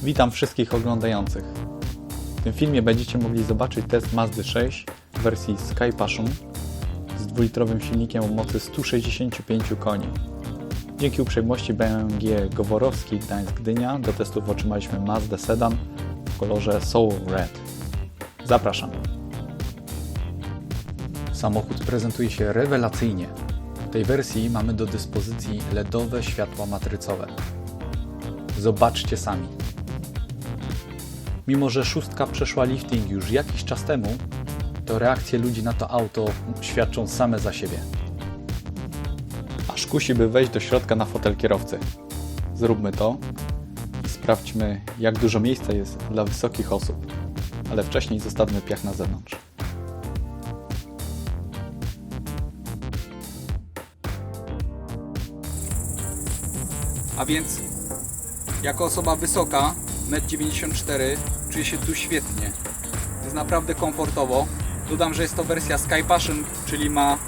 Witam wszystkich oglądających. W tym filmie będziecie mogli zobaczyć test Mazdy 6 w wersji Sky Passion z 2-litrowym silnikiem o mocy 165 koni. Dzięki uprzejmości BMG Goworowski Gdańsk-Gdynia do testów otrzymaliśmy Mazdę Sedan w kolorze Soul Red. Zapraszam. Samochód prezentuje się rewelacyjnie. W tej wersji mamy do dyspozycji LEDowe światła matrycowe. Zobaczcie sami. Mimo że szóstka przeszła lifting już jakiś czas temu, to reakcje ludzi na to auto świadczą same za siebie. Aż kusi, by wejść do środka na fotel kierowcy. Zróbmy to i sprawdźmy, jak dużo miejsca jest dla wysokich osób. Ale wcześniej zostawmy piach na zewnątrz. A więc jako osoba wysoka, 1,94 m, czuję się tu świetnie. Jest naprawdę komfortowo. Dodam, że jest to wersja Sky Passion, czyli ma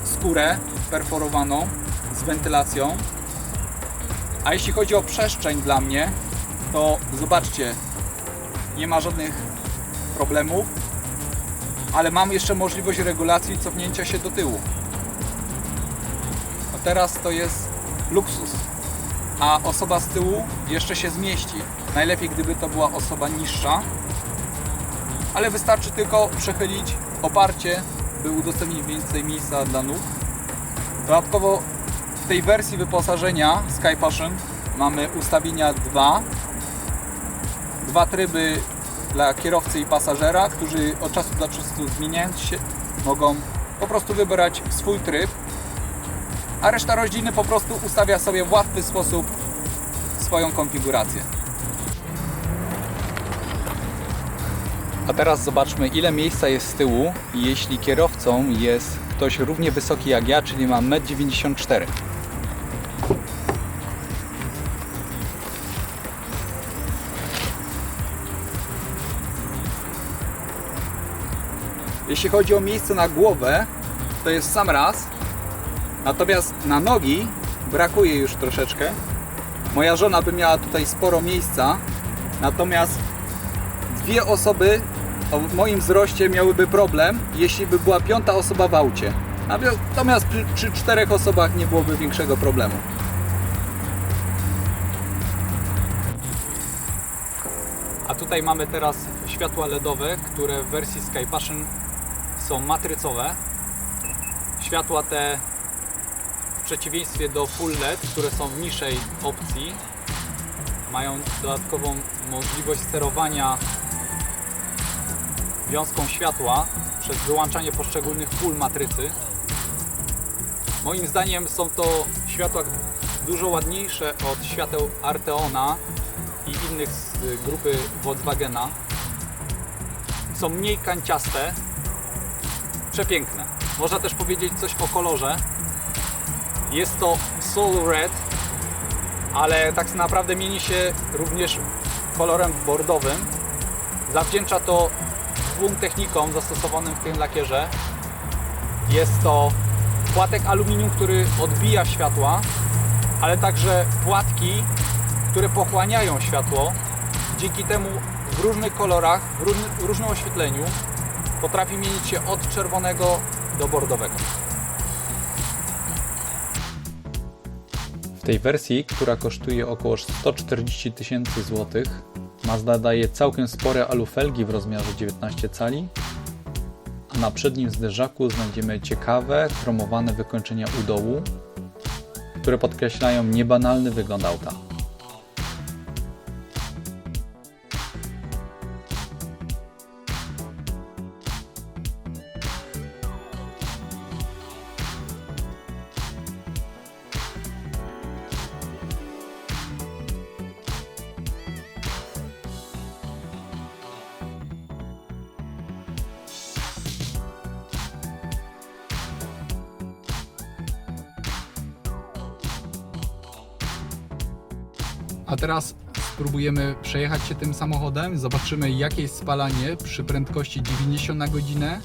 skórę perforowaną z wentylacją. A jeśli chodzi o przestrzeń dla mnie, to zobaczcie, nie ma żadnych problemów, ale mam jeszcze możliwość regulacji i cofnięcia się do tyłu. A teraz to jest luksus. A osoba z tyłu jeszcze się zmieści. Najlepiej, gdyby to była osoba niższa, ale wystarczy tylko przechylić oparcie, by udostępnić więcej miejsca dla nóg. Dodatkowo w tej wersji wyposażenia Sky Passion mamy ustawienia dwa tryby dla kierowcy i pasażera, którzy od czasu do czasu zmieniając się mogą po prostu wybrać swój tryb, a reszta rodziny po prostu ustawia sobie w łatwy sposób swoją konfigurację. A teraz zobaczmy, ile miejsca jest z tyłu, jeśli kierowcą jest ktoś równie wysoki jak ja, czyli ma 1,94 m. Jeśli chodzi o miejsce na głowę, to jest sam raz. Natomiast na nogi brakuje już troszeczkę. Moja żona by miała tutaj sporo miejsca, natomiast dwie osoby o moim wzroście miałyby problem, jeśli by była piąta osoba w aucie. Natomiast przy 4 osobach nie byłoby większego problemu. A tutaj mamy teraz światła LEDowe, które w wersji Sky Passion są matrycowe. Światła te, w przeciwieństwie do Full LED, które są w niższej opcji, mają dodatkową możliwość sterowania wiązką światła przez wyłączanie poszczególnych pól matrycy. Moim zdaniem są to światła dużo ładniejsze od świateł Arteona i innych z grupy Volkswagena. Są mniej kanciaste, przepiękne. Można też powiedzieć coś o kolorze. Jest to Soul Red, ale tak naprawdę mieni się również kolorem bordowym. Zawdzięcza to dwóm technikom zastosowanym w tym lakierze. Jest to płatek aluminium, który odbija światła, ale także płatki, które pochłaniają światło. Dzięki temu w różnych kolorach, w różnym oświetleniu potrafi mienić się od czerwonego do bordowego. W tej wersji, która kosztuje około 140 000 złotych, Mazda daje całkiem spore alufelgi w rozmiarze 19 cali, a na przednim zderzaku znajdziemy ciekawe, chromowane wykończenia u dołu, które podkreślają niebanalny wygląd auta. A teraz spróbujemy przejechać się tym samochodem. Zobaczymy, jakie jest spalanie przy prędkości 90 na godzinę,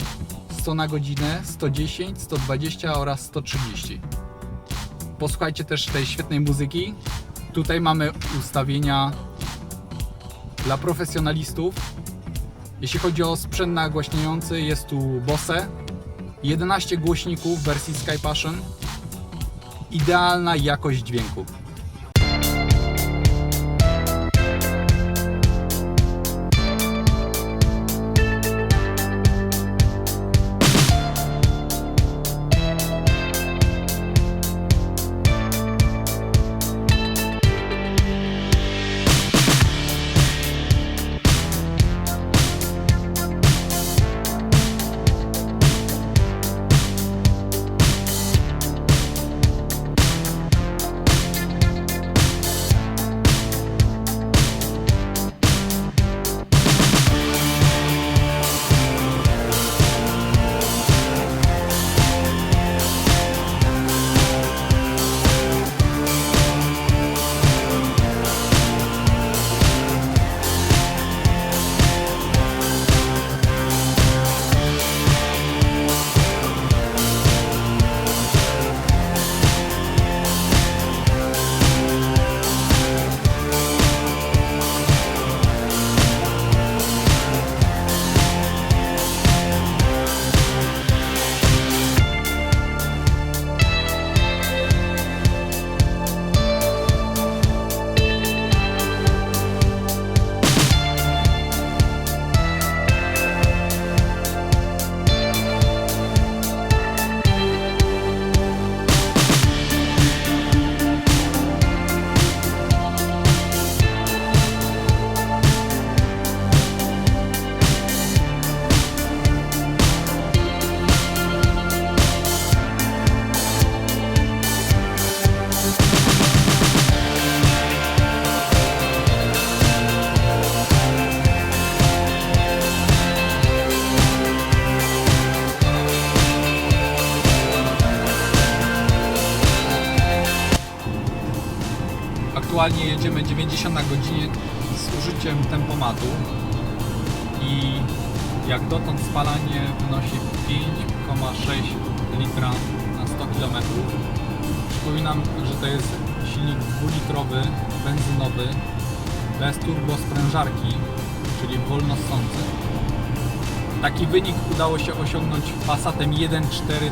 100 na godzinę, 110, 120 oraz 130. Posłuchajcie też tej świetnej muzyki. Tutaj mamy ustawienia dla profesjonalistów. Jeśli chodzi o sprzęt nagłaśniający, jest tu Bose, 11 głośników w wersji Sky Passion, idealna jakość dźwięku. Aktualnie jedziemy 90 na godzinę z użyciem tempomatu i jak dotąd spalanie wynosi 5,6 litra na 100 km. Przypominam, że to jest silnik 2-litrowy, benzynowy, bez turbosprężarki, czyli wolnossący. Taki wynik udało się osiągnąć Passatem 1.4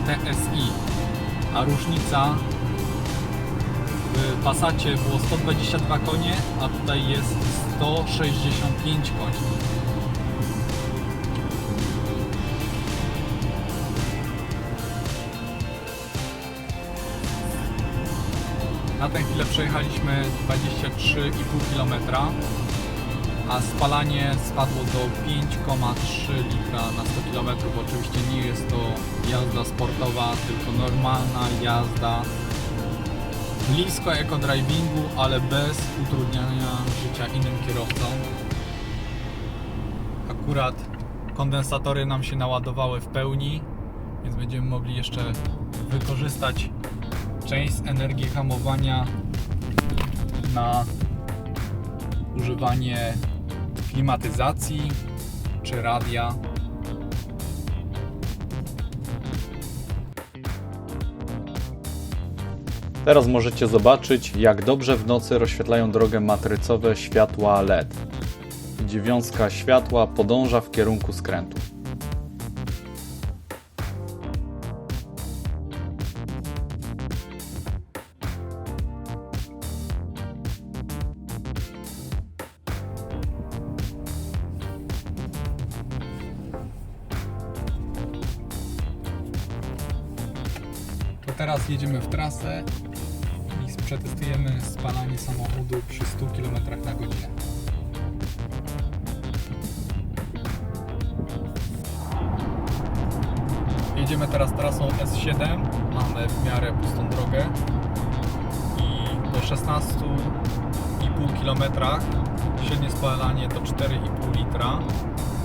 TSI, a różnica w Passacie było 122 konie, a tutaj jest 165 koni. Na tę chwilę przejechaliśmy 23,5 km, a spalanie spadło do 5,3 litra na 100 km. Oczywiście nie jest to jazda sportowa, tylko normalna jazda blisko eco-drivingu, ale bez utrudniania życia innym kierowcom. Akurat kondensatory nam się naładowały w pełni, więc będziemy mogli jeszcze wykorzystać część z energii hamowania na używanie klimatyzacji czy radia. Teraz możecie zobaczyć, jak dobrze w nocy rozświetlają drogę matrycowe światła LED, gdzie wiązka światła podąża w kierunku skrętu. To teraz jedziemy w trasę i przetestujemy spalanie samochodu przy 100 km na godzinę. Jedziemy teraz trasą S7, mamy w miarę pustą drogę i po 16,5 km średnie spalanie to 4,5 litra,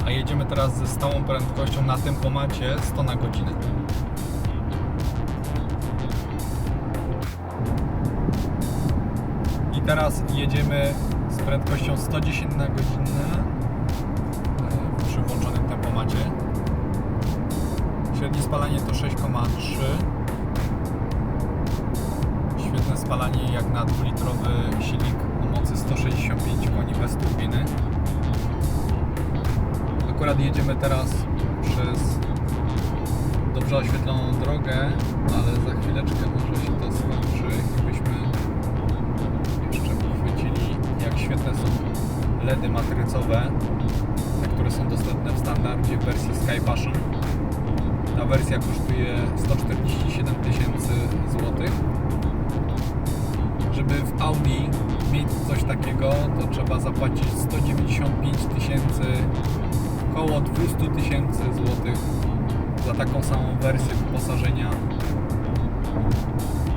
a jedziemy teraz ze stałą prędkością na tempomacie 100 na godzinę. I teraz jedziemy z prędkością 110 na godzinę przy włączonym tempomacie. Średnie spalanie to 6,3. Świetne spalanie jak na 2-litrowy silnik o mocy 165 koni bez turbiny. Akurat jedziemy teraz przez dobrze oświetloną drogę, ale za chwileczkę może się to skończy i byśmy jeszcze uchwycili, jak świetne są LEDy matrycowe, te, które są dostępne w standardzie w wersji Sky Passion. Ta wersja kosztuje 147 tysięcy złotych. Żeby w Audi mieć coś takiego, to trzeba zapłacić 195 tysięcy, około 200 tysięcy złotych za taką samą wersję wyposażenia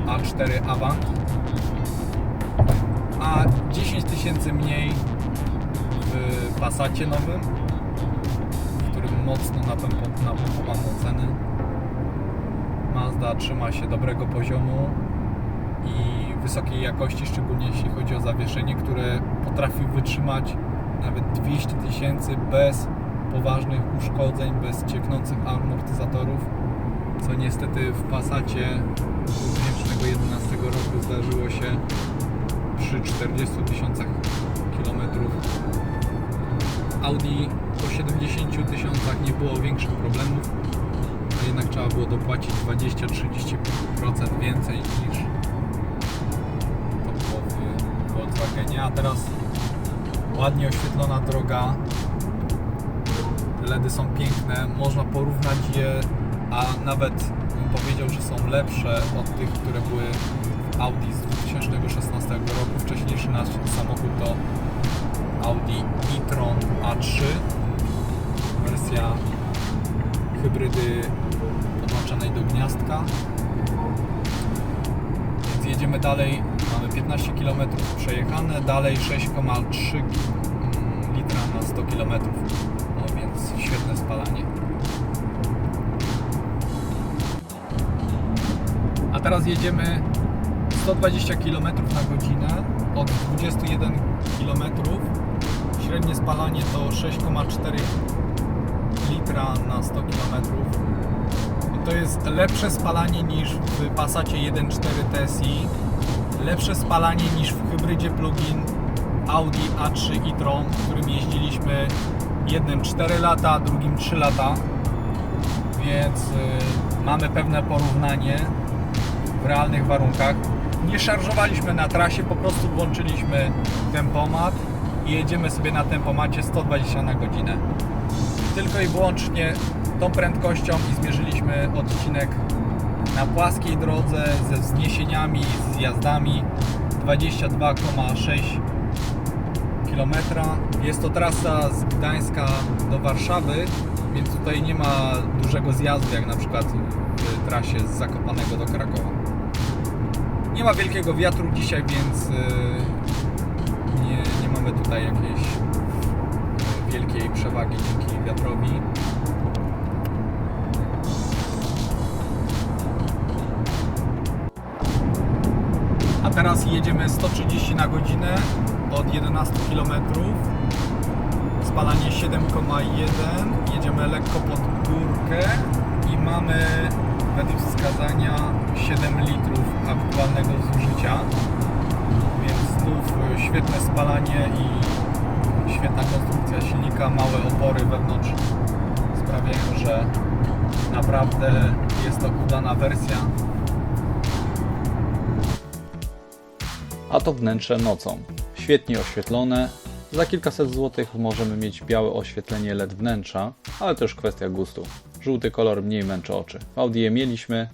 A4 Avant, a 10 tysięcy mniej w Passacie nowym, w którym mocno napompowano ceny. Mazda trzyma się dobrego poziomu i wysokiej jakości, szczególnie jeśli chodzi o zawieszenie, które potrafi wytrzymać nawet 200 tysięcy bez poważnych uszkodzeń, bez cieknących amortyzatorów, co niestety w Passacie 2011 roku zdarzyło się przy 40 tysiącach kilometrów. Audi po 70 tysiącach nie było większych problemów, a jednak trzeba było dopłacić 20-30% więcej niż to było w Volkswagenie. A teraz ładnie oświetlona droga, LEDy są piękne, można porównać je, a nawet bym powiedział, że są lepsze od tych, które były w Audi z 2016 roku. Wcześniejszy nasz samochód to Audi e-tron A3, wersja hybrydy podłączonej do gniazdka. Więc jedziemy dalej, mamy 15 km przejechane, dalej 6,3 litra na 100 km, no więc świetne spalanie. A teraz jedziemy 120 km na godzinę od 21 km. Średnie spalanie to 6,4 litra na 100 km. To jest lepsze spalanie niż w Passacie 1.4 TSI, lepsze spalanie niż w hybrydzie plug-in Audi A3 e-tron, w którym jeździliśmy jednym 4 lata, drugim 3 lata, więc mamy pewne porównanie w realnych warunkach. Nie szarżowaliśmy na trasie, po prostu włączyliśmy tempomat i jedziemy sobie na tempomacie 120 na godzinę. Tylko i wyłącznie tą prędkością i zmierzyliśmy odcinek na płaskiej drodze ze wzniesieniami, z zjazdami 22,6 km. Jest to trasa z Gdańska do Warszawy, więc tutaj nie ma dużego zjazdu jak na przykład w trasie z Zakopanego do Krakowa. Nie ma wielkiego wiatru dzisiaj, więc nie mamy tutaj jakiejś wielkiej przewagi dzięki wiatrowi. A teraz jedziemy 130 na godzinę od 11 km. Spalanie 7,1. Jedziemy lekko pod górkę i mamy według wskazania 7 litrów aktualnego zużycia. Więc znów świetne spalanie i świetna konstrukcja silnika, małe opory wewnątrz sprawiają, że naprawdę jest to udana wersja. A to wnętrze nocą. Świetnie oświetlone. Za kilkaset złotych możemy mieć białe oświetlenie LED wnętrza, ale to już kwestia gustu. Żółty kolor mniej męczy oczy. W Audi je mieliśmy,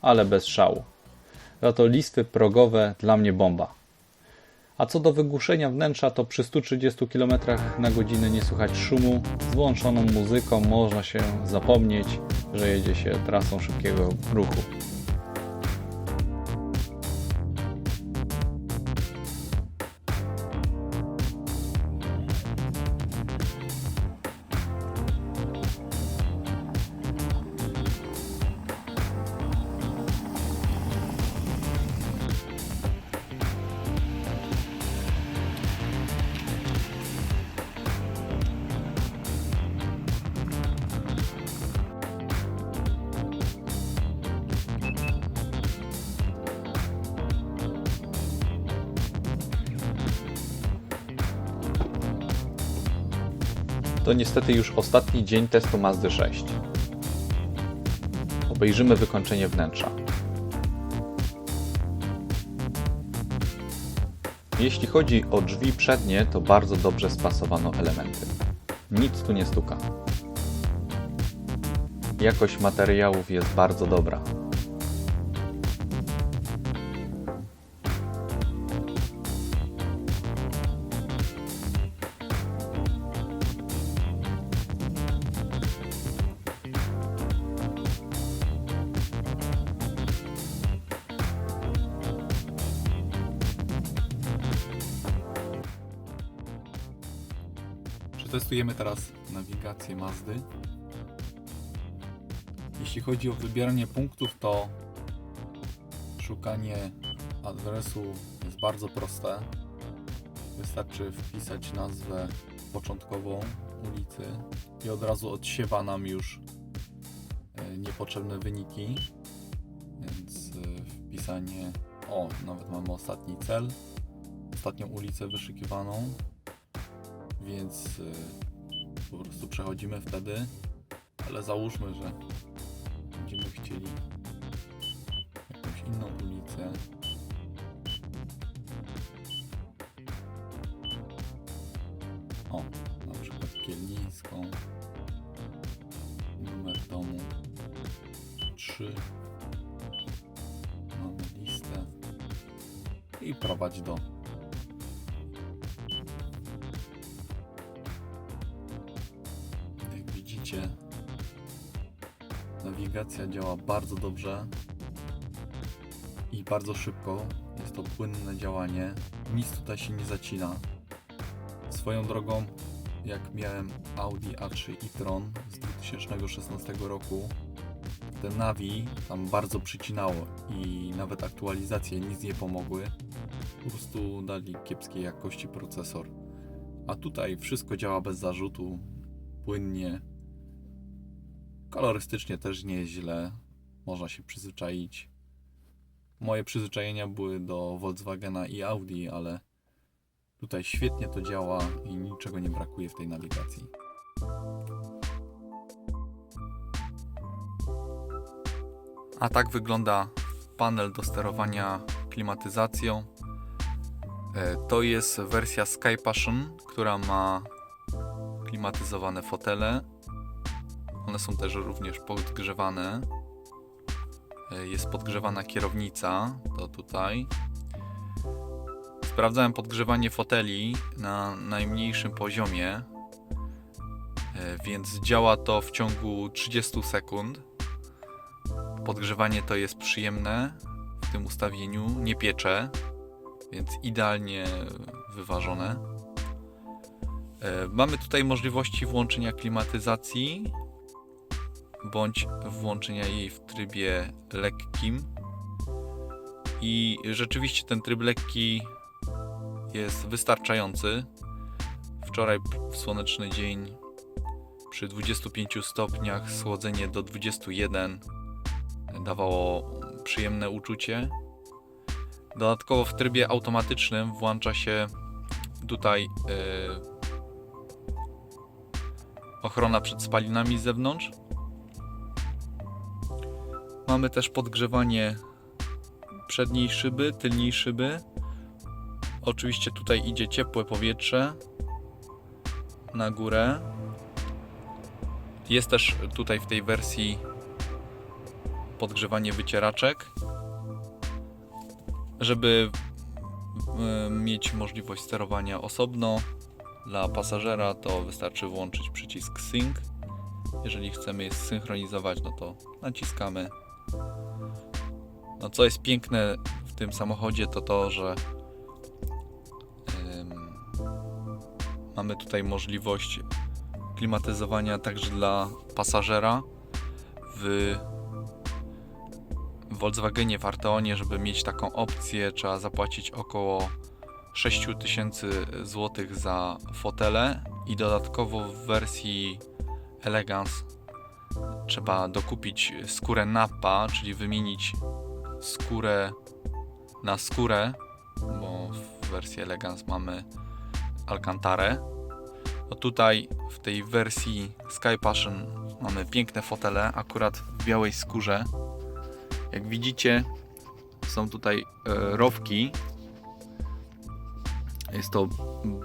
ale bez szału. Za to listwy progowe dla mnie bomba. A co do wygłuszenia wnętrza, to przy 130 km na godzinę nie słychać szumu. Z włączoną muzyką można się zapomnieć, że jedzie się trasą szybkiego ruchu. To niestety już ostatni dzień testu Mazdy 6. Obejrzymy wykończenie wnętrza. Jeśli chodzi o drzwi przednie, to bardzo dobrze spasowano elementy. Nic tu nie stuka. Jakość materiałów jest bardzo dobra. Przetestujemy teraz nawigację Mazdy. Jeśli chodzi o wybieranie punktów, to szukanie adresu jest bardzo proste. Wystarczy wpisać nazwę początkową ulicy i od razu odsiewa nam już niepotrzebne wyniki. Więc wpisanie, nawet mamy ostatni cel, ostatnią ulicę wyszukiwaną. Więc po prostu przechodzimy wtedy, ale załóżmy, że będziemy chcieli jakąś inną ulicę. Na przykład Kielnińską, numer domu 3, mamy listę i prowadź do. Widzicie, nawigacja działa bardzo dobrze i bardzo szybko. Jest to płynne działanie, nic tutaj się nie zacina. Swoją drogą, jak miałem Audi A3 e-tron z 2016 roku, te nawi tam bardzo przycinało i nawet aktualizacje nic nie pomogły. Po prostu dali kiepskiej jakości procesor. A tutaj wszystko działa bez zarzutu, płynnie. Kolorystycznie też nie jest źle, można się przyzwyczaić. Moje przyzwyczajenia były do Volkswagena i Audi, ale tutaj świetnie to działa i niczego nie brakuje w tej nawigacji. A tak wygląda panel do sterowania klimatyzacją. To jest wersja Sky Passion, która ma klimatyzowane fotele. One są też również podgrzewane. Jest podgrzewana kierownica, to tutaj. Sprawdzałem podgrzewanie foteli na najmniejszym poziomie, więc działa to w ciągu 30 sekund. Podgrzewanie to jest przyjemne w tym ustawieniu, nie piecze, więc idealnie wyważone. Mamy tutaj możliwości włączenia klimatyzacji bądź włączenia jej w trybie lekkim i rzeczywiście ten tryb lekki jest wystarczający. Wczoraj w słoneczny dzień przy 25 stopniach schłodzenie do 21 dawało przyjemne uczucie. Dodatkowo w trybie automatycznym włącza się tutaj ochrona przed spalinami z zewnątrz. Mamy też podgrzewanie przedniej szyby, tylnej szyby. Oczywiście tutaj idzie ciepłe powietrze na górę. Jest też tutaj w tej wersji podgrzewanie wycieraczek. Żeby mieć możliwość sterowania osobno dla pasażera, to wystarczy włączyć przycisk Sync. Jeżeli chcemy je zsynchronizować, no to naciskamy. No, co jest piękne w tym samochodzie, to to, że mamy tutaj możliwość klimatyzowania także dla pasażera. W Volkswagenie, w Arteonie, żeby mieć taką opcję, trzeba zapłacić około 6000 zł za fotele i dodatkowo w wersji Elegance trzeba dokupić skórę Nappa, czyli wymienić skórę na skórę, bo w wersji Elegance mamy Alcantarę. No tutaj w tej wersji Sky Passion mamy piękne fotele, akurat w białej skórze. Jak widzicie, są tutaj rowki. Jest to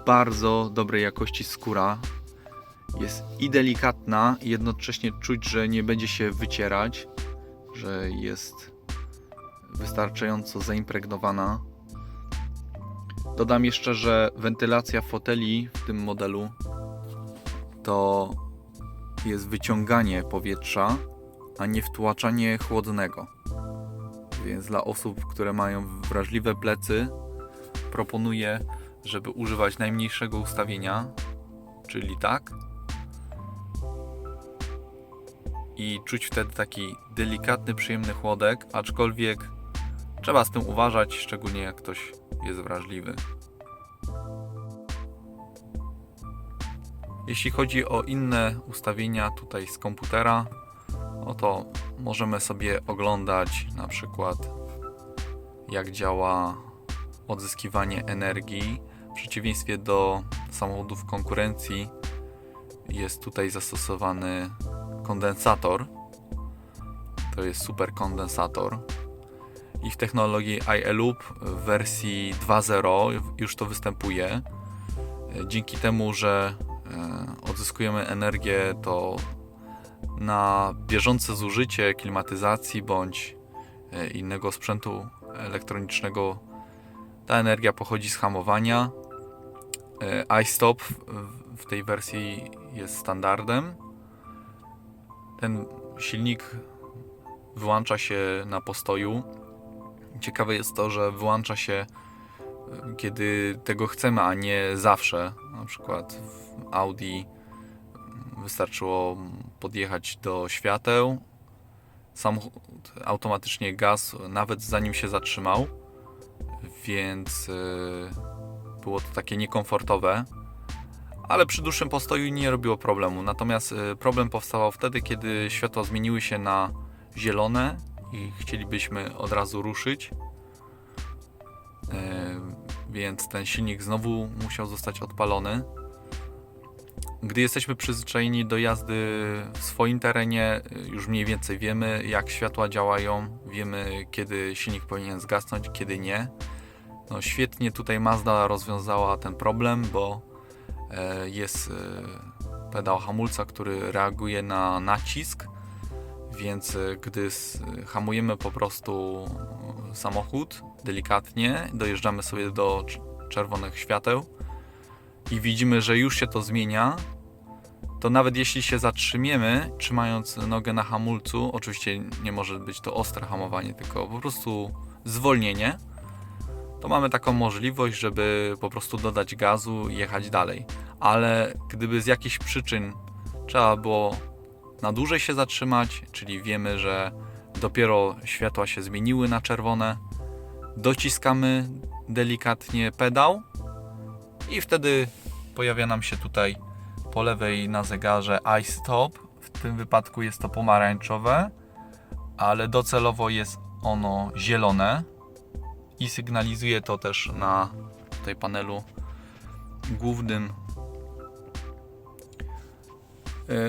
bardzo dobrej jakości skóra. Jest i delikatna, i jednocześnie czuć, że nie będzie się wycierać, że jest wystarczająco zaimpregnowana. Dodam jeszcze, że wentylacja foteli w tym modelu to jest wyciąganie powietrza, a nie wtłaczanie chłodnego. Więc dla osób, które mają wrażliwe plecy, proponuję, żeby używać najmniejszego ustawienia, czyli tak. I czuć wtedy taki delikatny, przyjemny chłodek, aczkolwiek trzeba z tym uważać, szczególnie jak ktoś jest wrażliwy. Jeśli chodzi o inne ustawienia tutaj z komputera, no to możemy sobie oglądać na przykład, jak działa odzyskiwanie energii. W przeciwieństwie do samochodów konkurencji jest tutaj zastosowany kondensator. To jest super kondensator. I w technologii iLoop w wersji 2.0 już to występuje. Dzięki temu, że odzyskujemy energię, to na bieżące zużycie klimatyzacji bądź innego sprzętu elektronicznego ta energia pochodzi z hamowania. iStop w tej wersji jest standardem. Ten silnik wyłącza się na postoju. Ciekawe jest to, że wyłącza się, kiedy tego chcemy, a nie zawsze. Na przykład w Audi wystarczyło podjechać do świateł, samochód automatycznie gasł, nawet zanim się zatrzymał, więc było to takie niekomfortowe, ale przy dłuższym postoju nie robiło problemu. Natomiast problem powstawał wtedy, kiedy światła zmieniły się na zielone i chcielibyśmy od razu ruszyć, więc ten silnik znowu musiał zostać odpalony. Gdy jesteśmy przyzwyczajeni do jazdy w swoim terenie, już mniej więcej wiemy, jak światła działają, wiemy, kiedy silnik powinien zgasnąć, kiedy nie. No, świetnie tutaj Mazda rozwiązała ten problem, bo jest pedał hamulca, który reaguje na nacisk, więc gdy hamujemy po prostu samochód delikatnie, dojeżdżamy sobie do czerwonych świateł i widzimy, że już się to zmienia, to nawet jeśli się zatrzymiemy, trzymając nogę na hamulcu, oczywiście nie może być to ostre hamowanie, tylko po prostu zwolnienie, to mamy taką możliwość, żeby po prostu dodać gazu i jechać dalej. Ale gdyby z jakichś przyczyn trzeba było na dłużej się zatrzymać, czyli wiemy, że dopiero światła się zmieniły na czerwone, dociskamy delikatnie pedał i wtedy pojawia nam się tutaj po lewej na zegarze iStop. W tym wypadku jest to pomarańczowe, ale docelowo jest ono zielone i sygnalizuje to też na tutaj panelu głównym.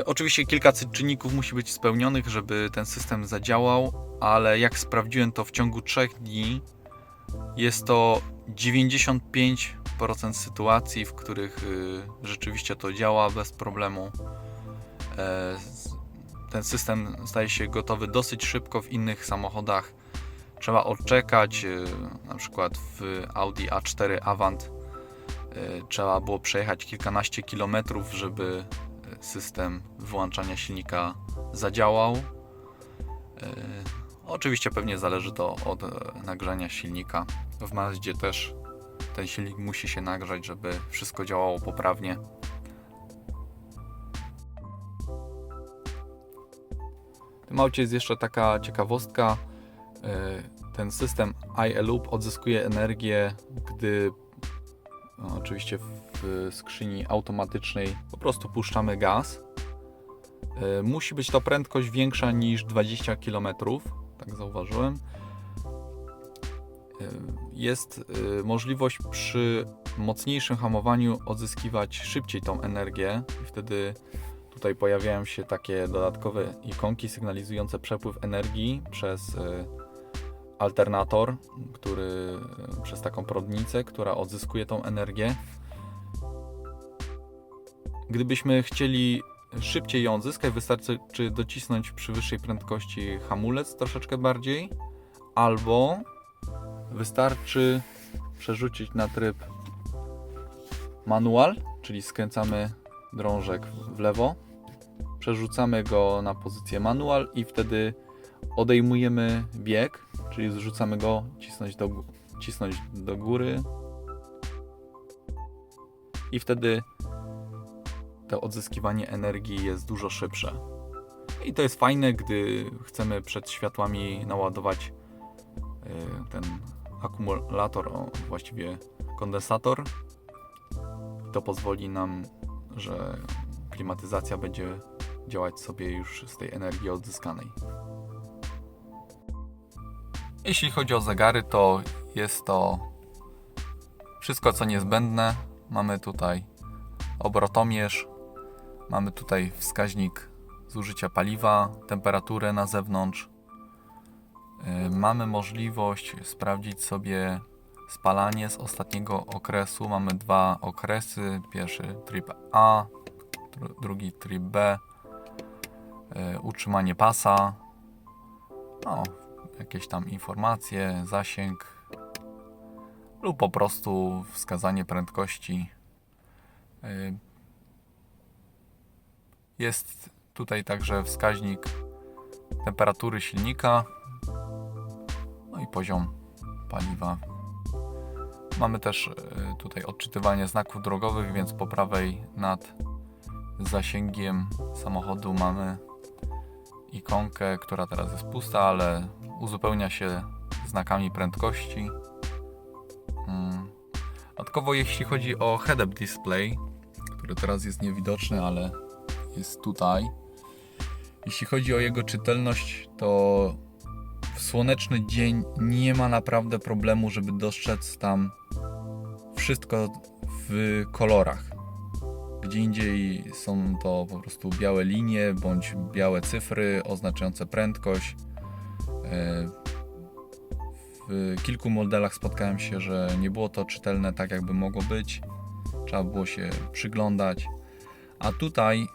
Oczywiście kilka czynników musi być spełnionych, żeby ten system zadziałał, ale jak sprawdziłem to w ciągu 3 dni, jest to 95% sytuacji, w których rzeczywiście to działa bez problemu. Ten system staje się gotowy dosyć szybko. W innych samochodach trzeba odczekać, na przykład w Audi A4 Avant trzeba było przejechać kilkanaście kilometrów, żeby system wyłączania silnika zadziałał. Oczywiście pewnie zależy to od nagrzania silnika. W Mazdzie też ten silnik musi się nagrzać, żeby wszystko działało poprawnie. W tym aucie jest jeszcze taka ciekawostka. Ten system iLoop odzyskuje energię, gdy oczywiście w skrzyni automatycznej po prostu puszczamy gaz. Musi być to prędkość większa niż 20 km, tak zauważyłem. Jest możliwość przy mocniejszym hamowaniu odzyskiwać szybciej tą energię i wtedy tutaj pojawiają się takie dodatkowe ikonki sygnalizujące przepływ energii przez alternator, przez taką prądnicę, która odzyskuje tą energię. Gdybyśmy chcieli szybciej ją odzyskać, wystarczy docisnąć przy wyższej prędkości hamulec troszeczkę bardziej, albo wystarczy przerzucić na tryb manual, czyli skręcamy drążek w lewo, przerzucamy go na pozycję manual i wtedy odejmujemy bieg, czyli zrzucamy go, cisnąć do góry i wtedy to odzyskiwanie energii jest dużo szybsze. I to jest fajne, gdy chcemy przed światłami naładować ten akumulator, właściwie kondensator. To pozwoli nam, że klimatyzacja będzie działać sobie już z tej energii odzyskanej. Jeśli chodzi o zegary, to jest to wszystko, co niezbędne. Mamy tutaj obrotomierz, mamy tutaj wskaźnik zużycia paliwa, temperaturę na zewnątrz. Mamy możliwość sprawdzić sobie spalanie z ostatniego okresu. Mamy dwa okresy. Pierwszy tryb A, drugi tryb B. Utrzymanie pasa. Jakieś tam informacje, zasięg lub po prostu wskazanie prędkości. Jest tutaj także wskaźnik temperatury silnika, no i poziom paliwa. Mamy też tutaj odczytywanie znaków drogowych, więc po prawej nad zasięgiem samochodu mamy ikonkę, która teraz jest pusta, ale uzupełnia się znakami prędkości. Dodatkowo jeśli chodzi o head-up display, który teraz jest niewidoczny, ale jest tutaj. Jeśli chodzi o jego czytelność, to w słoneczny dzień nie ma naprawdę problemu, żeby dostrzec tam wszystko w kolorach. Gdzie indziej są to po prostu białe linie bądź białe cyfry oznaczające prędkość. W kilku modelach spotkałem się, że nie było to czytelne tak, jakby mogło być. Trzeba było się przyglądać. A tutaj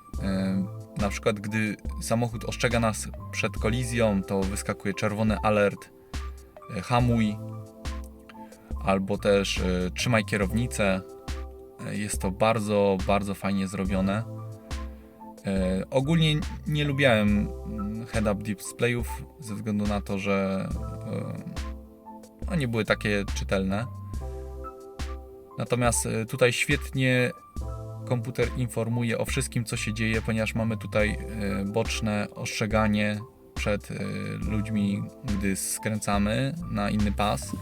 na przykład gdy samochód ostrzega nas przed kolizją, to wyskakuje czerwony alert, hamuj, albo też trzymaj kierownicę. Jest to bardzo, bardzo fajnie zrobione. Ogólnie nie lubiałem head-up displayów ze względu na to, że nie były takie czytelne. Natomiast tutaj świetnie komputer informuje o wszystkim, co się dzieje, ponieważ mamy tutaj boczne ostrzeganie przed ludźmi, gdy skręcamy na inny pas.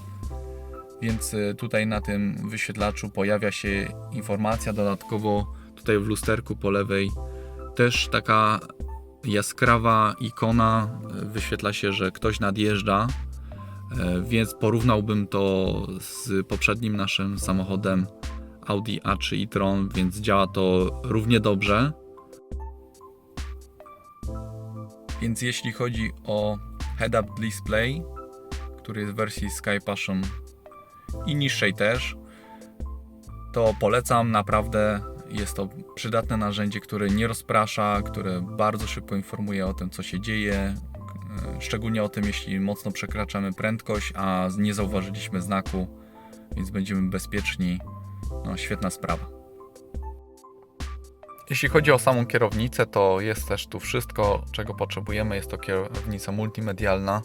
Więc tutaj na tym wyświetlaczu pojawia się informacja. Dodatkowo tutaj w lusterku po lewej też taka jaskrawa ikona, wyświetla się, że ktoś nadjeżdża, więc porównałbym to z poprzednim naszym samochodem Audi A3 e-tron, więc działa to równie dobrze. Więc jeśli chodzi o head-up display, który jest w wersji Sky Passion i niższej też, to polecam, naprawdę jest to przydatne narzędzie, które nie rozprasza, które bardzo szybko informuje o tym, co się dzieje, szczególnie o tym, jeśli mocno przekraczamy prędkość, a nie zauważyliśmy znaku, więc będziemy bezpieczni. Świetna sprawa. Jeśli chodzi o samą kierownicę, to jest też tu wszystko, czego potrzebujemy. Jest to kierownica multimedialna,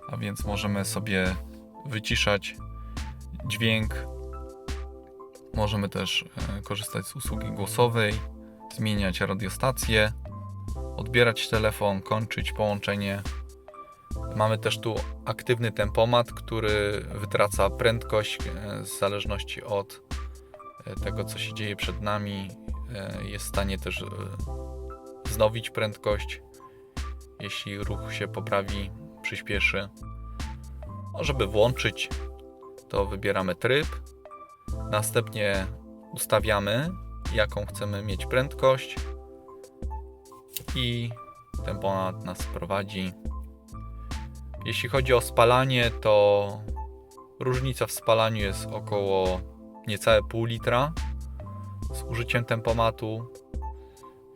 a więc możemy sobie wyciszać dźwięk. Możemy też korzystać z usługi głosowej, zmieniać radiostację, odbierać telefon, kończyć połączenie. Mamy też tu aktywny tempomat, który wytraca prędkość w zależności od tego, co się dzieje przed nami. Jest w stanie też wznowić prędkość, jeśli ruch się poprawi, przyspieszy. Żeby włączyć, to wybieramy tryb. Następnie ustawiamy, jaką chcemy mieć prędkość i tempomat nas prowadzi. Jeśli chodzi o spalanie, to różnica w spalaniu jest około niecałe pół litra z użyciem tempomatu,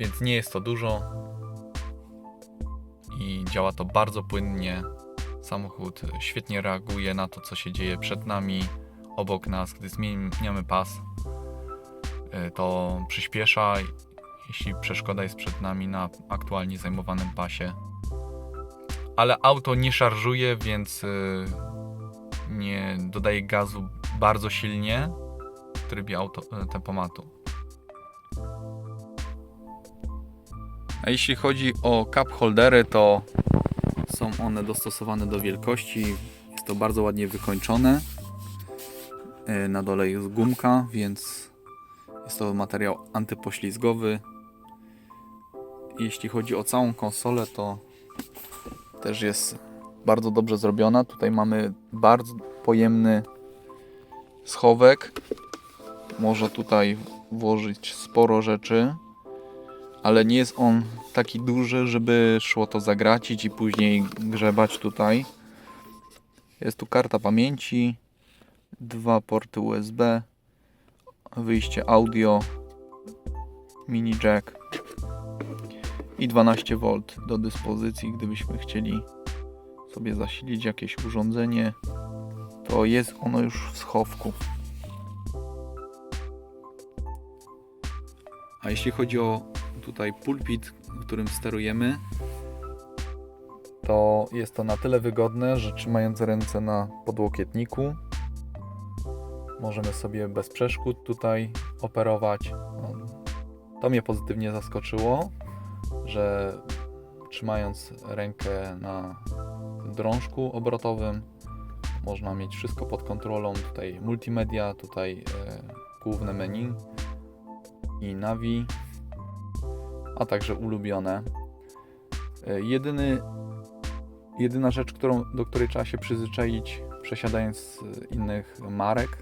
więc nie jest to dużo i działa to bardzo płynnie. Samochód świetnie reaguje na to, co się dzieje przed nami, obok nas. Gdy zmieniamy pas, to przyspiesza, jeśli przeszkoda jest przed nami na aktualnie zajmowanym pasie. Ale auto nie szarżuje, więc nie dodaje gazu bardzo silnie w trybie tempomatu. A jeśli chodzi o cup holdery, to są one dostosowane do wielkości. Jest to bardzo ładnie wykończone. Na dole jest gumka, więc jest to materiał antypoślizgowy. Jeśli chodzi o całą konsolę, to też jest bardzo dobrze zrobiona. Tutaj mamy bardzo pojemny schowek. Można tutaj włożyć sporo rzeczy, ale nie jest on taki duży, żeby szło to zagracić i później grzebać tutaj. Jest tu karta pamięci, 2 porty USB, wyjście audio, mini jack i 12V do dyspozycji, gdybyśmy chcieli sobie zasilić jakieś urządzenie, to jest ono już w schowku. A jeśli chodzi o tutaj pulpit, którym sterujemy, to jest to na tyle wygodne, że trzymając ręce na podłokietniku możemy sobie bez przeszkód tutaj operować. To mnie pozytywnie zaskoczyło, że trzymając rękę na drążku obrotowym można mieć wszystko pod kontrolą. Tutaj multimedia, tutaj główne menu i nawi, a także ulubione. Jedyna rzecz, do której trzeba się przyzwyczaić przesiadając z innych marek,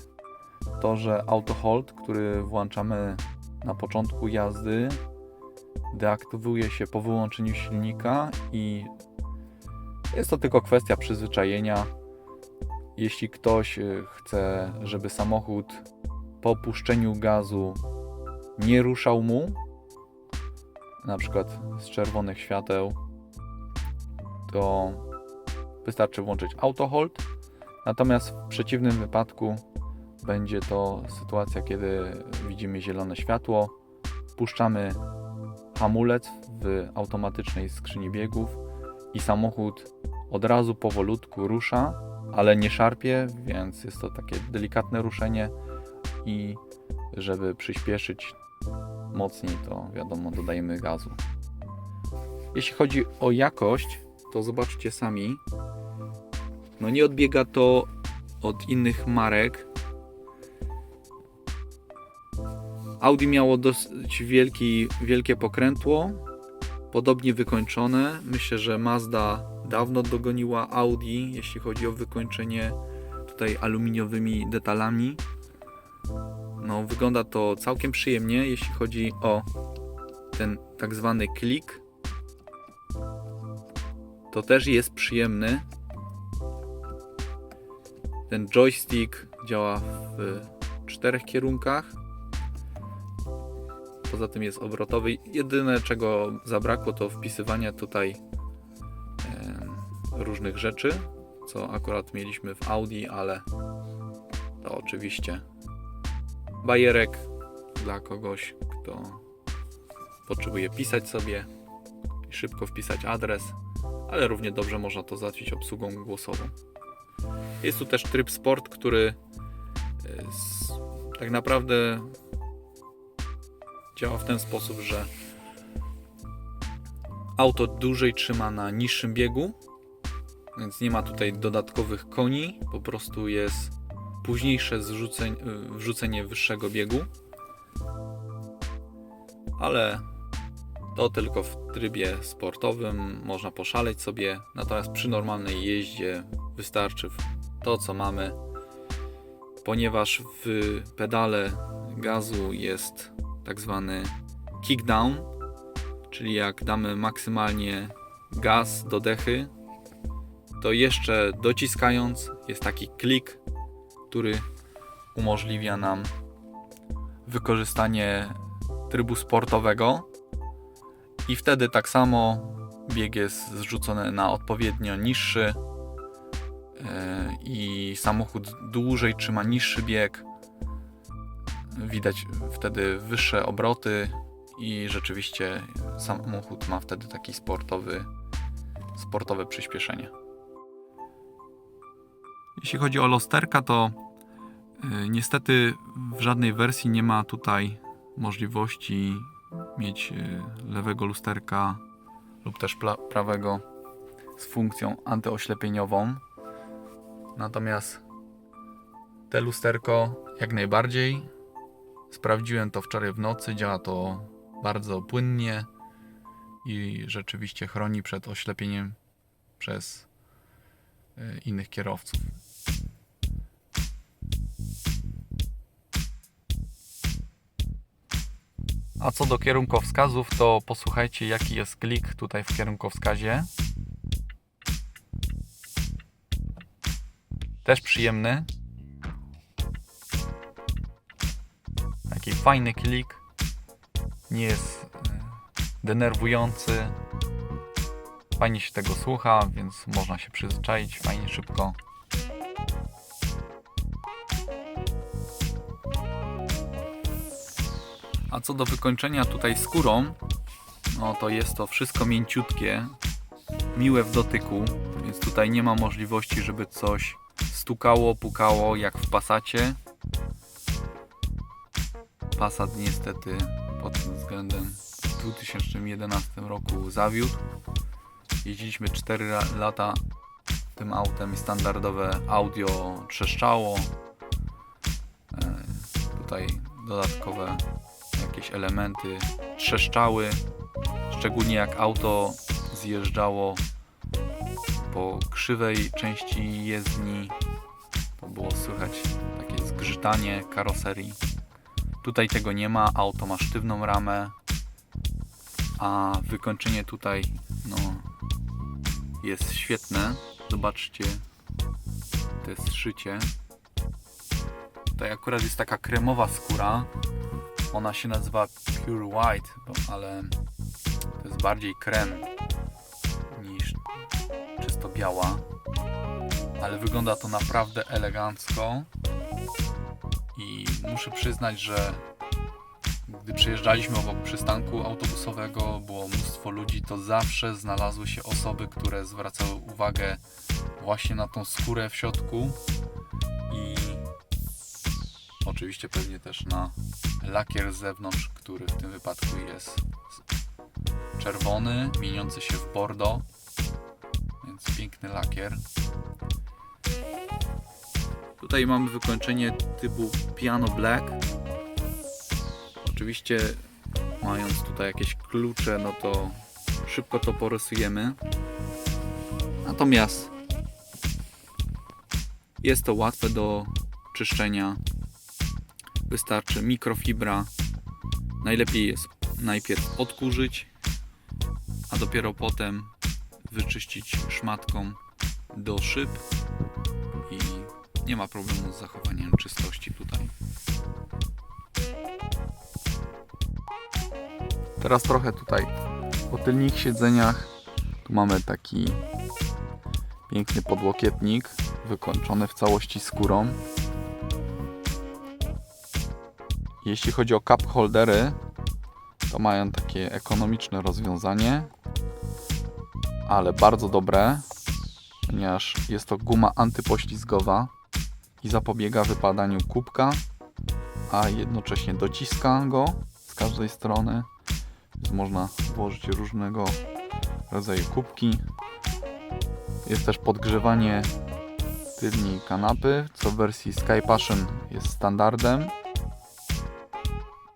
to że auto hold, który włączamy na początku jazdy, deaktywuje się po wyłączeniu silnika i jest to tylko kwestia przyzwyczajenia. Jeśli ktoś chce, żeby samochód po opuszczeniu gazu nie ruszał mu, na przykład z czerwonych świateł, to wystarczy włączyć auto hold. Natomiast w przeciwnym wypadku będzie to sytuacja, kiedy widzimy zielone światło, puszczamy hamulec w automatycznej skrzyni biegów i samochód od razu powolutku rusza, ale nie szarpie, więc jest to takie delikatne ruszenie i żeby przyspieszyć mocniej, to wiadomo, dodajemy gazu. Jeśli chodzi o jakość, to zobaczcie sami, no nie odbiega to od innych marek. Audi miało dosyć wielkie pokrętło, podobnie wykończone. Myślę, że Mazda dawno dogoniła Audi, jeśli chodzi o wykończenie tutaj aluminiowymi detalami. No, wygląda to całkiem przyjemnie, jeśli chodzi o ten tak zwany klik. To też jest przyjemny. Ten joystick działa w 4 kierunkach. Poza tym jest obrotowy. Jedyne, czego zabrakło, to wpisywania tutaj różnych rzeczy, co akurat mieliśmy w Audi, ale to oczywiście bajerek dla kogoś, kto potrzebuje pisać sobie i szybko wpisać adres, ale równie dobrze można to załatwić obsługą głosową. Jest tu też tryb sport, który tak naprawdę działa w ten sposób, że auto dłużej trzyma na niższym biegu, więc nie ma tutaj dodatkowych koni, po prostu jest późniejsze wrzucenie wyższego biegu, ale to tylko w trybie sportowym, można poszaleć sobie, natomiast przy normalnej jeździe wystarczy to, co mamy. ponieważ w pedale gazu jest tak zwany kickdown, czyli jak damy maksymalnie gaz do dechy, to jeszcze dociskając jest taki klik, który umożliwia nam wykorzystanie trybu sportowego i wtedy tak samo bieg jest zrzucony na odpowiednio niższy i samochód dłużej trzyma niższy bieg. Widać wtedy wyższe obroty i rzeczywiście samochód ma wtedy taki sportowe przyspieszenie. Jeśli chodzi o lusterka, to niestety w żadnej wersji nie ma tutaj możliwości mieć lewego lusterka lub też prawego z funkcją antyoślepieniową. Natomiast te lusterko jak najbardziej. Sprawdziłem to wczoraj w nocy, działa to bardzo płynnie i rzeczywiście chroni przed oślepieniem przez innych kierowców. A co do kierunkowskazów, to posłuchajcie, jaki jest klik tutaj w kierunkowskazie. Też przyjemny. Taki fajny klik. Nie jest denerwujący. Fajnie się tego słucha, więc można się przyzwyczaić fajnie szybko. A co do wykończenia tutaj skórą, no to jest to wszystko mięciutkie, miłe w dotyku, więc tutaj nie ma możliwości, żeby coś stukało, pukało jak w Passacie. Passat niestety pod tym względem w 2011 roku zawiódł. Jeździliśmy 4 lata tym autem i standardowe audio trzeszczało. Tutaj dodatkowe jakieś elementy trzeszczały, szczególnie jak auto zjeżdżało po krzywej części jezdni, to było słychać takie zgrzytanie karoserii. Tutaj tego nie ma, auto ma sztywną ramę, a wykończenie tutaj no, jest świetne. Zobaczcie, to jest szycie. Tutaj akurat jest taka kremowa skóra. Ona się nazywa Pure White, ale to jest bardziej krem niż czysto biała. Ale wygląda to naprawdę elegancko. I muszę przyznać, że gdy przejeżdżaliśmy obok przystanku autobusowego, było mnóstwo ludzi, to zawsze znalazły się osoby, które zwracały uwagę właśnie na tą skórę w środku i oczywiście pewnie też na lakier z zewnątrz, który w tym wypadku jest czerwony, mieniący się w bordo, więc piękny lakier. Tutaj mamy wykończenie typu Piano Black. Oczywiście mając tutaj jakieś klucze, no to szybko to porysujemy. Natomiast jest to łatwe do czyszczenia. Wystarczy mikrofibra. Najlepiej jest najpierw odkurzyć, a dopiero potem wyczyścić szmatką do szyb i nie ma problemu z zachowaniem czystości tutaj. Teraz trochę tutaj po tylnych siedzeniach. Tu mamy taki piękny podłokietnik wykończony w całości skórą. Jeśli chodzi o cup holdery, to mają takie ekonomiczne rozwiązanie, ale bardzo dobre, ponieważ jest to guma antypoślizgowa i zapobiega wypadaniu kubka, a jednocześnie dociska go z każdej strony, więc można włożyć różnego rodzaju kubki. Jest też podgrzewanie tylnej kanapy, co w wersji Sky Passion jest standardem.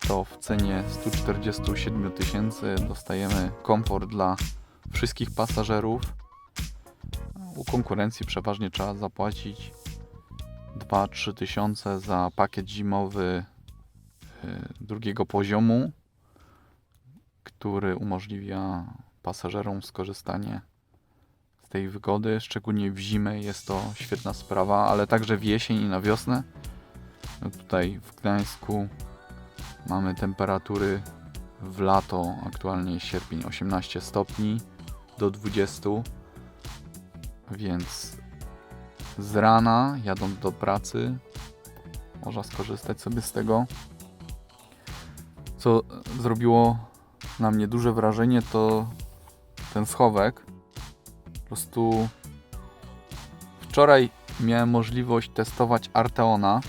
To w cenie 147 000 dostajemy komfort dla wszystkich pasażerów. U konkurencji przeważnie trzeba zapłacić 2-3 tysiące za pakiet zimowy drugiego poziomu, który umożliwia pasażerom skorzystanie z tej wygody. Szczególnie w zimę jest to świetna sprawa, ale także w jesień i na wiosnę. No tutaj w Gdańsku mamy temperatury w lato, aktualnie sierpień 18 stopni do 20, więc z rana jadąc do pracy można skorzystać sobie z tego. Co zrobiło na mnie duże wrażenie, to ten schowek. Po prostu wczoraj miałem możliwość testować Arteona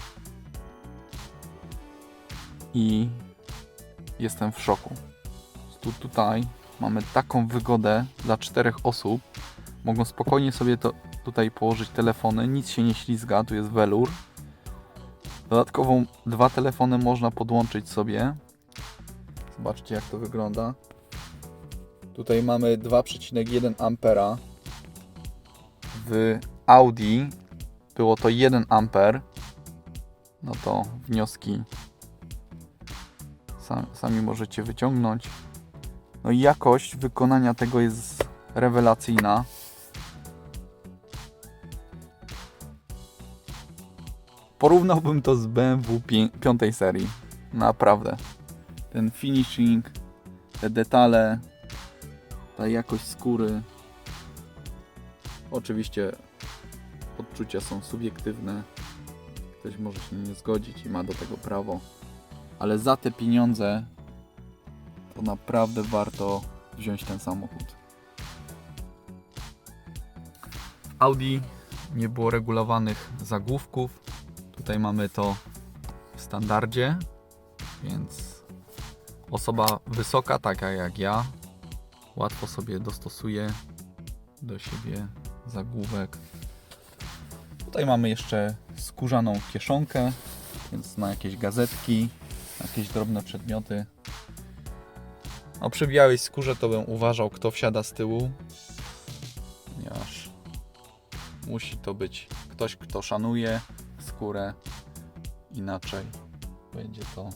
i jestem w szoku. Tutaj mamy taką wygodę dla 4 osób. Mogą spokojnie sobie tutaj położyć telefony, nic się nie ślizga, tu jest welur. Dodatkowo 2 telefony można podłączyć sobie. Zobaczcie, jak to wygląda. Tutaj mamy 2,1 ampera. W Audi było to 1 amper. No to wnioski sami możecie wyciągnąć. No i jakość wykonania tego jest rewelacyjna. Porównałbym to z BMW 5 serii. Naprawdę. Ten finishing, te detale, ta jakość skóry. Oczywiście odczucia są subiektywne. Ktoś może się nie zgodzić i ma do tego prawo. Ale za te pieniądze to naprawdę warto wziąć ten samochód. W Audi nie było regulowanych zagłówków. Tutaj mamy to w standardzie, więc osoba wysoka, taka jak ja, łatwo sobie dostosuje do siebie zagłówek. Tutaj mamy jeszcze skórzaną kieszonkę, więc na jakieś gazetki, jakieś drobne przedmioty. No, przy białej skórze to bym uważał, kto wsiada z tyłu, ponieważ musi to być ktoś, kto szanuje skórę, inaczej będzie to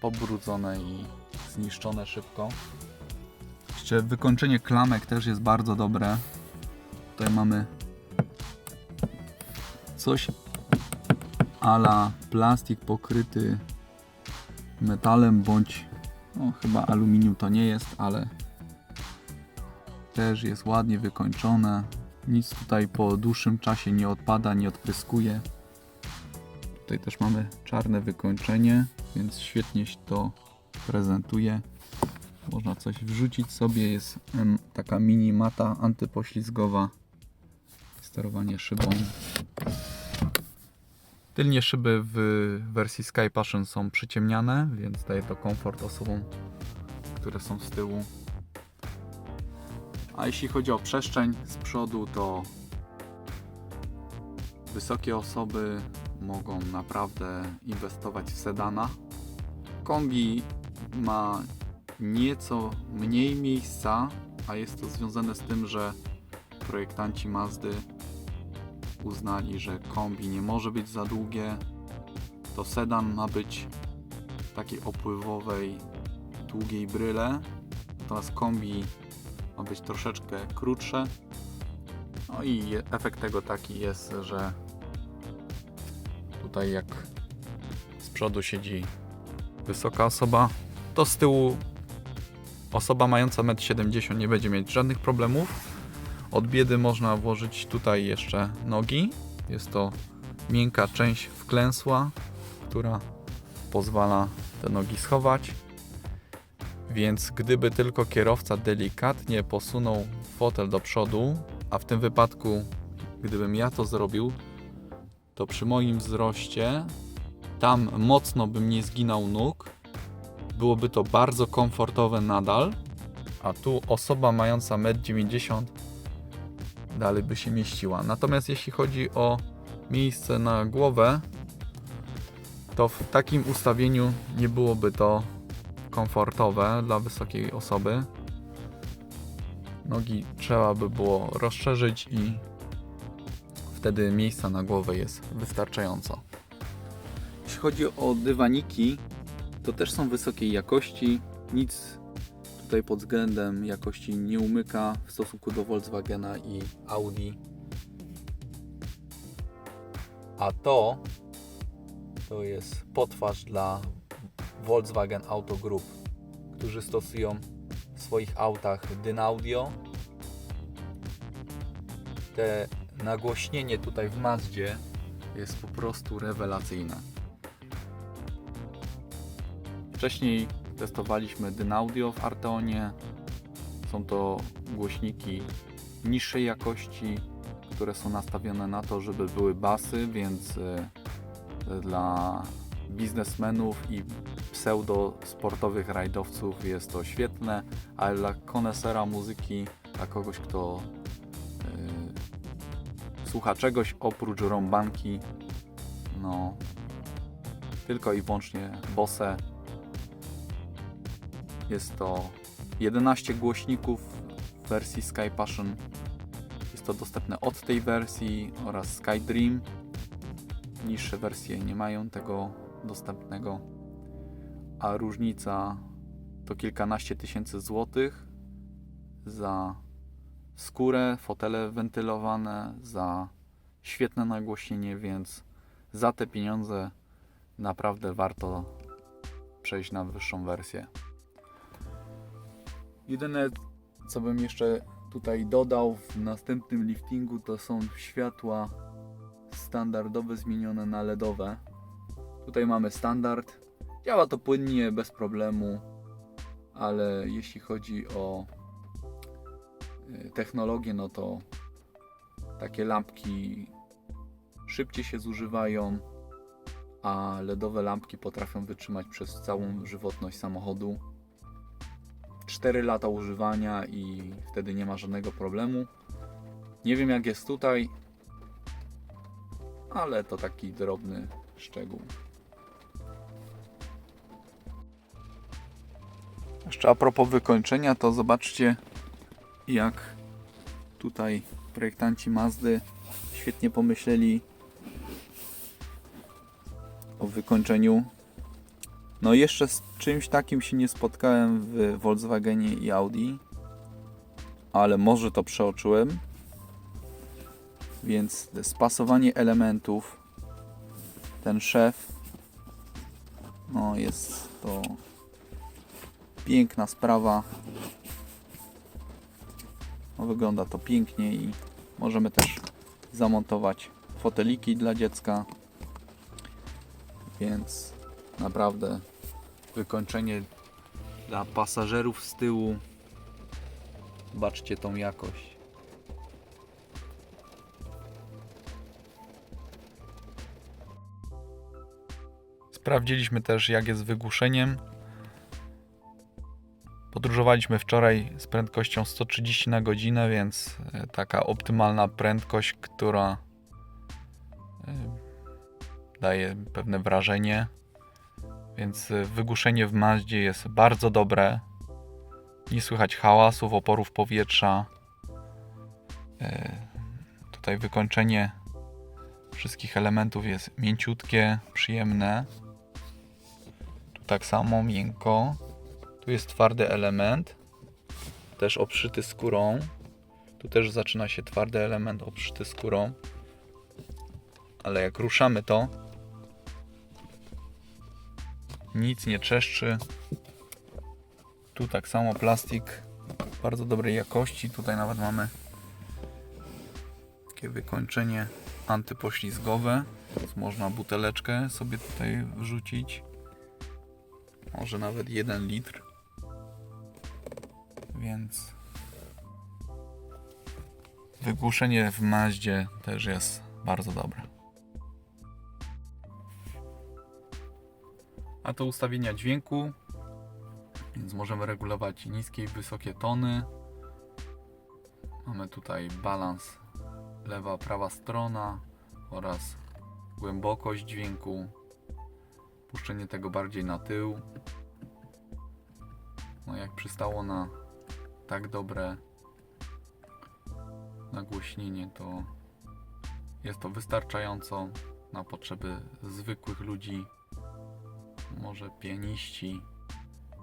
pobrudzone i zniszczone szybko. Jeszcze wykończenie klamek też jest bardzo dobre. Tutaj mamy coś a la plastik pokryty metalem bądź no, chyba aluminium to nie jest, ale też jest ładnie wykończone. Nic tutaj po dłuższym czasie nie odpada, nie odpryskuje. Tutaj też mamy czarne wykończenie, więc świetnie się to prezentuje. Można coś wrzucić sobie, jest taka mini mata antypoślizgowa. Sterowanie szybą. Tylnie szyby w wersji Sky Passion są przyciemniane, więc daje to komfort osobom, które są z tyłu. A jeśli chodzi o przestrzeń z przodu, to wysokie osoby mogą naprawdę inwestować w sedana. Kombi ma nieco mniej miejsca, a jest to związane z tym, że projektanci Mazdy uznali, że kombi nie może być za długie. To sedan ma być w takiej opływowej, długiej bryle, natomiast kombi ma być troszeczkę krótsze. No i efekt tego taki jest, że tutaj jak z przodu siedzi wysoka osoba, to z tyłu osoba mająca 1,70 m nie będzie mieć żadnych problemów. Od biedy można włożyć tutaj jeszcze nogi. Jest to miękka część wklęsła, która pozwala te nogi schować. Więc gdyby tylko kierowca delikatnie posunął fotel do przodu, a w tym wypadku gdybym ja to zrobił, to przy moim wzroście tam mocno bym nie zginał nóg. Byłoby to bardzo komfortowe nadal, a tu osoba mająca 1,90 m dalej by się mieściła. Natomiast jeśli chodzi o miejsce na głowę, to w takim ustawieniu nie byłoby to komfortowe dla wysokiej osoby. Nogi trzeba by było rozszerzyć i Wtedy miejsca na głowę jest wystarczająco. Jeśli chodzi o dywaniki, to też są wysokiej jakości. Nic tutaj pod względem jakości nie umyka w stosunku do Volkswagena i Audi. A to jest potwarz dla Volkswagen Auto Group, którzy stosują w swoich autach Dynaudio. Te nagłośnienie tutaj w Mazdzie jest po prostu rewelacyjne. Wcześniej testowaliśmy Dynaudio w Arteonie. Są to głośniki niższej jakości, które są nastawione na to, żeby były basy, więc dla biznesmenów i pseudo-sportowych rajdowców jest to świetne, ale dla konesera muzyki, dla kogoś, kto słucha czegoś oprócz rąbanki, no tylko i wyłącznie Bose. Jest to 11 głośników w wersji Sky Passion. Jest to dostępne od tej wersji oraz Sky Dream. Niższe wersje nie mają tego dostępnego, a różnica to kilkanaście tysięcy złotych za skórę, fotele wentylowane, za świetne nagłośnienie, więc za te pieniądze naprawdę warto przejść na wyższą wersję. Jedyne, co bym jeszcze tutaj dodał w następnym liftingu, to są światła standardowe zmienione na LEDowe. Tutaj mamy standard. Działa to płynnie, bez problemu, ale jeśli chodzi o technologię, no to takie lampki szybciej się zużywają, a LEDowe lampki potrafią wytrzymać przez całą żywotność samochodu. 4 lata używania i wtedy nie ma żadnego problemu. Nie wiem, jak jest tutaj, ale to taki drobny szczegół. Jeszcze a propos wykończenia, to zobaczcie, jak tutaj projektanci Mazdy świetnie pomyśleli o wykończeniu. No jeszcze z czymś takim się nie spotkałem w Volkswagenie i Audi, ale może to przeoczyłem. Więc spasowanie elementów, ten szef, no jest to piękna sprawa. No wygląda to pięknie i możemy też zamontować foteliki dla dziecka, więc naprawdę wykończenie dla pasażerów z tyłu. Zobaczcie tą jakość. Sprawdziliśmy też, jak jest z wygłuszeniem. Podróżowaliśmy wczoraj z prędkością 130 na godzinę, więc taka optymalna prędkość, która daje pewne wrażenie. Więc wygłuszenie w Mazdzie jest bardzo dobre. Nie słychać hałasów, oporów powietrza. Tutaj wykończenie wszystkich elementów jest mięciutkie, przyjemne. Tu tak samo miękko. Tu jest twardy element, też obszyty skórą. Tu też zaczyna się twardy element obszyty skórą. Ale jak ruszamy to, nic nie trzeszczy. Tu tak samo plastik bardzo dobrej jakości. Tutaj nawet mamy takie wykończenie antypoślizgowe. Więc można buteleczkę sobie tutaj wrzucić. Może nawet 1 litr. Więc wygłuszenie w Mazdzie też jest bardzo dobre. A to ustawienia dźwięku, więc możemy regulować niskie i wysokie tony. Mamy tutaj balans lewa, prawa strona oraz głębokość dźwięku. Puszczenie tego bardziej na tył. No jak przystało na tak dobre nagłośnienie, to Jest to wystarczająco na potrzeby zwykłych ludzi. Może pianiści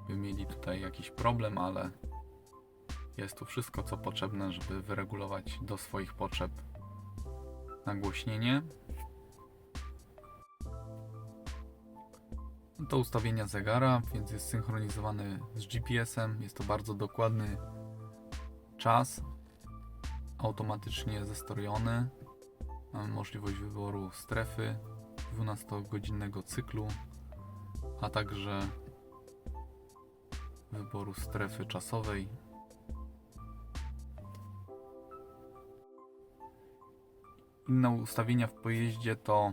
by mieli tutaj jakiś problem, ale jest tu wszystko, co potrzebne, żeby wyregulować do swoich potrzeb nagłośnienie. Do ustawienia zegara, więc jest synchronizowany z GPS-em. Jest to bardzo dokładny czas, automatycznie zestrojony. Mamy możliwość wyboru strefy 12-godzinnego cyklu, a także wyboru strefy czasowej. Inne ustawienia w pojeździe to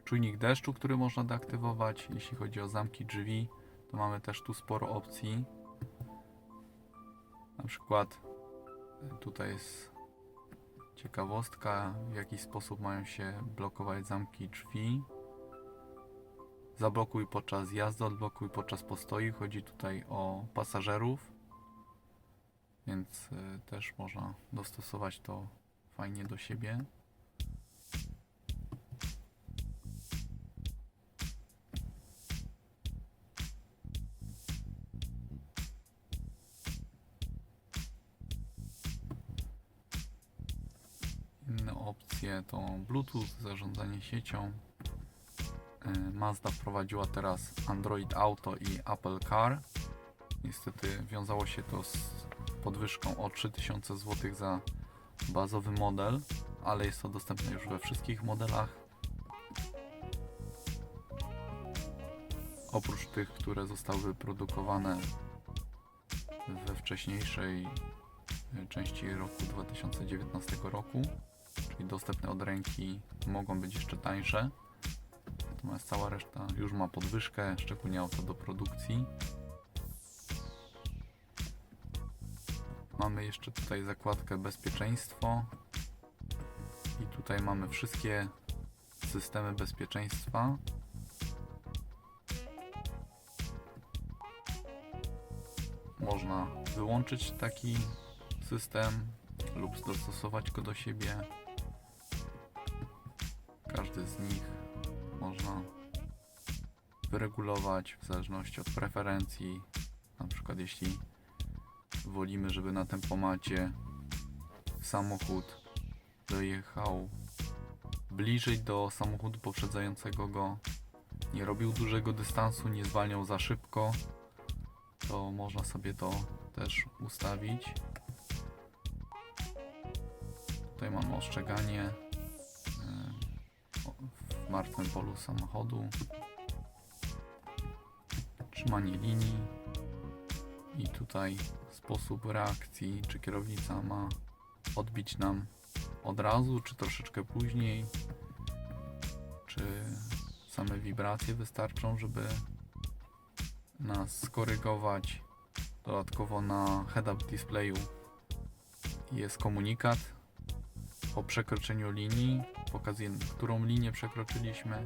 czujnik deszczu, który można deaktywować. Jeśli chodzi o zamki drzwi, to mamy też tu sporo opcji. Na przykład tutaj jest ciekawostka, w jaki sposób mają się blokować zamki drzwi. Zablokuj podczas jazdy, odblokuj podczas postoju. Chodzi tutaj o pasażerów, więc też można dostosować to fajnie do siebie. Inne opcje to Bluetooth, zarządzanie siecią. Mazda wprowadziła teraz Android Auto i Apple Car. Niestety wiązało się to z podwyżką o 3000 zł za bazowy model, ale jest to dostępne już we wszystkich modelach. Oprócz tych, które zostały wyprodukowane we wcześniejszej części roku 2019 roku, czyli dostępne od ręki, mogą być jeszcze tańsze. Natomiast cała reszta już ma podwyżkę, szczególnie auto do produkcji. Mamy jeszcze tutaj zakładkę bezpieczeństwo i tutaj mamy wszystkie systemy bezpieczeństwa. Można wyłączyć taki system lub dostosować go do siebie. Każdy z nich można wyregulować w zależności od preferencji. Na przykład jeśli wolimy, żeby na tempomacie samochód dojechał bliżej do samochodu poprzedzającego go, nie robił dużego dystansu, nie zwalniał za szybko, to można sobie to też ustawić. Tutaj mamy ostrzeganie w martwym polu samochodu, trzymanie linii i tutaj sposób reakcji, czy kierownica ma odbić nam od razu, czy troszeczkę później, czy same wibracje wystarczą, żeby nas skorygować. Dodatkowo na head-up displayu jest komunikat o przekroczeniu linii, pokazuje, którą linię przekroczyliśmy,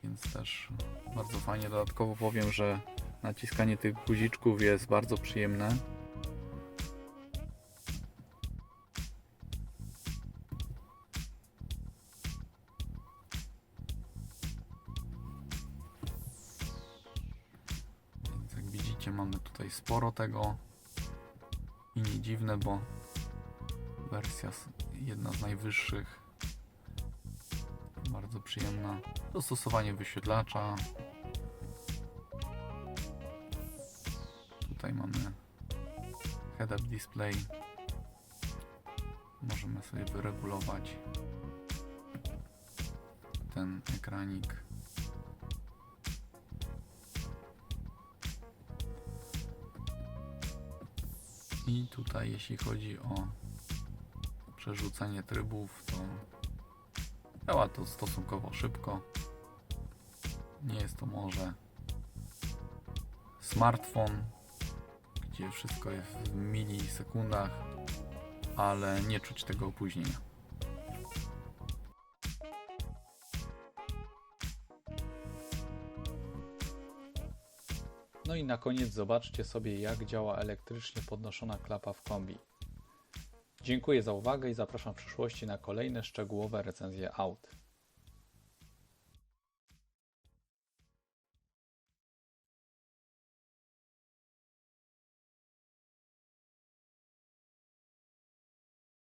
więc też bardzo fajnie. Dodatkowo powiem, że naciskanie tych guziczków jest bardzo przyjemne. Więc jak widzicie, mamy tutaj sporo tego i nie dziwne, bo wersja jedna z najwyższych, bardzo przyjemna. Dostosowanie wyświetlacza. Tutaj mamy head-up display. Możemy sobie wyregulować ten ekranik. I tutaj jeśli chodzi o przerzucanie trybów, to działa to stosunkowo szybko. Nie jest to może smartfon, gdzie wszystko jest w milisekundach, ale nie czuć tego opóźnienia. No i na koniec zobaczcie sobie, jak działa elektrycznie podnoszona klapa w kombi. Dziękuję za uwagę i zapraszam w przyszłości na kolejne szczegółowe recenzje aut.